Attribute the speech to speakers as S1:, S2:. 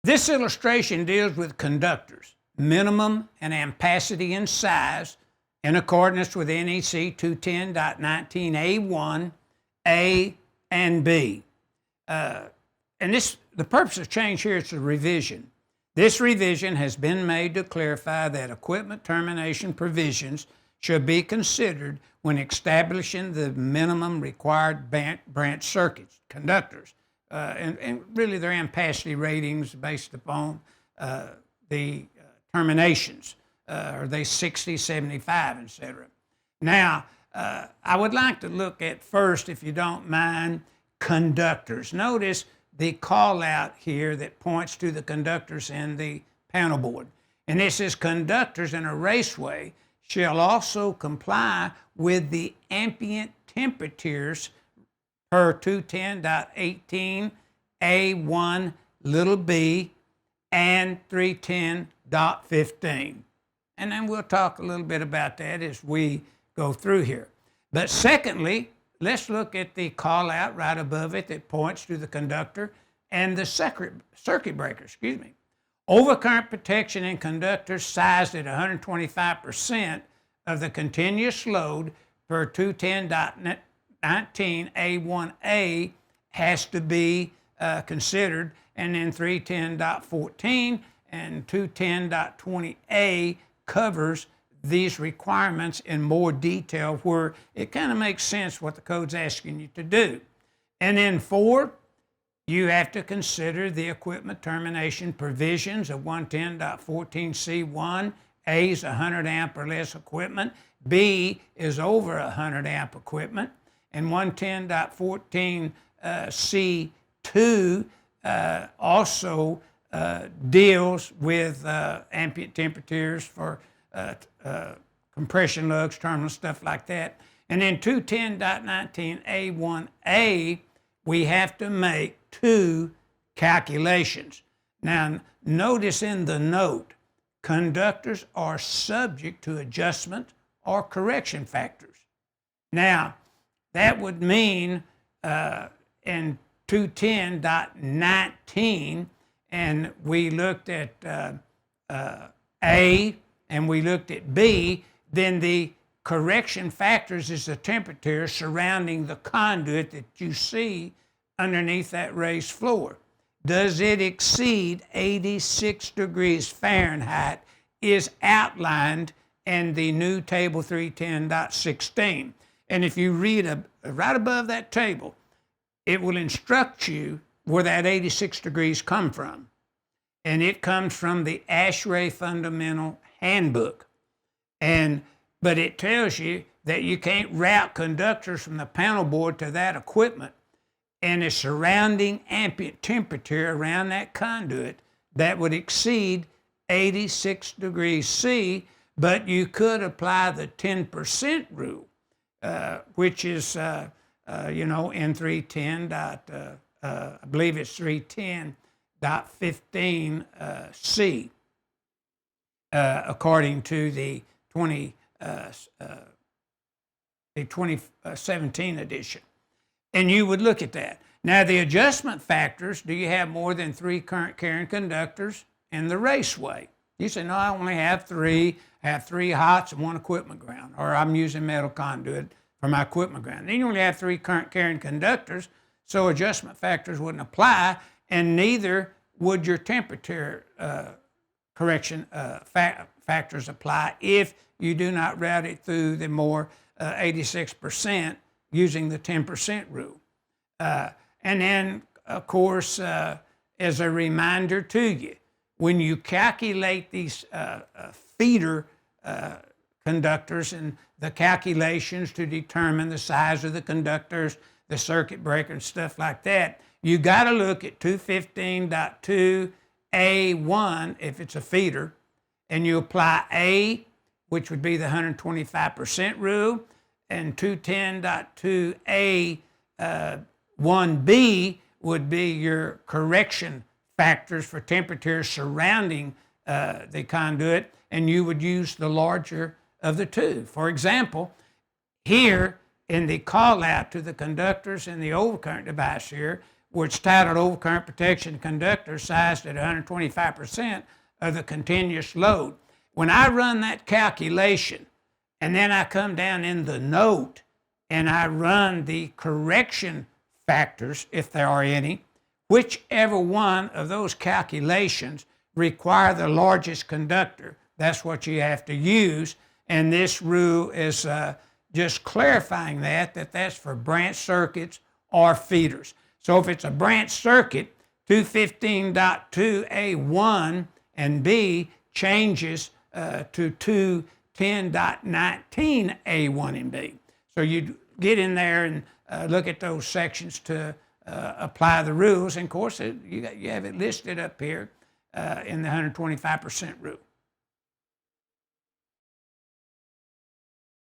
S1: This illustration deals with conductors, minimum and ampacity in size, in accordance with NEC 210.19A1, A, and B. And the purpose of change here is a revision. This revision has been made to clarify that equipment termination provisions should be considered when establishing the minimum required branch circuits, conductors, and really their ampacity ratings based upon the terminations. Are they 60, 75, etc.? Now, I would like to look at first, if you don't mind, conductors. Notice the call out here that points to the conductors in the panel board. And it says conductors in a raceway shall also comply with the ambient temperatures per 210.18 A1 b and 310.15. And then we'll talk a little bit about that as we go through here. But secondly, let's look at the call out right above it that points to the conductor and the circuit breaker, Overcurrent protection in conductors sized at 125% of the continuous load per 210.19 A1A has to be considered, and then 310.14 and 210.20A covers these requirements in more detail, where it kind of makes sense what the code's asking you to do. And then 4, you have to consider the equipment termination provisions of 110.14C1. A is 100 amp or less equipment. B is over 100 amp equipment. And 110.14C2 also deals with ambient temperatures for compression lugs, terminals, stuff like that. And then 210.19 A1A, we have to make 2 calculations. Now, notice in the note, conductors are subject to adjustment or correction factors. Now, that would mean in 210.19, and we looked at A and we looked at B, then the correction factors is the temperature surrounding the conduit that you see underneath that raised floor. Does it exceed 86 degrees Fahrenheit is outlined in the new table 310.16. And if you read right above that table, it will instruct you where that 86 degrees come from. And it comes from the ASHRAE Fundamental Handbook. But it tells you that you can't route conductors from the panel board to that equipment and the surrounding ambient temperature around that conduit that would exceed 86 degrees C, but you could apply the 10% rule, which is, in 310. I believe it's 310.15 C, according to the 2017 edition. And you would look at that. Now, the adjustment factors, do you have more than 3 current carrying conductors in the raceway? You say, no, I only have 3. I have 3 hots and 1 equipment ground, or I'm using metal conduit for my equipment ground. Then you only have 3 current carrying conductors, so adjustment factors wouldn't apply, and neither would your temperature correction factors apply if you do not route it through the more 86% using the 10% rule. And then, of course, as a reminder to you, when you calculate these feeder conductors and the calculations to determine the size of the conductors, the circuit breaker and stuff like that, you got to look at 215.2 A1 if it's a feeder, and you apply A, which would be the 125% rule, and 210.2 A1B would be your correction factors for temperatures surrounding the conduit, and you would use the larger of the 2. For example, here in the call out to the conductors and the overcurrent device here, where it's titled overcurrent protection conductor sized at 125% of the continuous load. When I run that calculation, and then I come down in the note and I run the correction factors, if there are any, whichever one of those calculations require the largest conductor, that's what you have to use. And this rule is just clarifying that that's for branch circuits or feeders. So if it's a branch circuit, 215.2A1 and B changes to 210.19A1 and B. So you get in there and look at those sections to apply the rules. And of course, you have it listed up here in the 125% rule.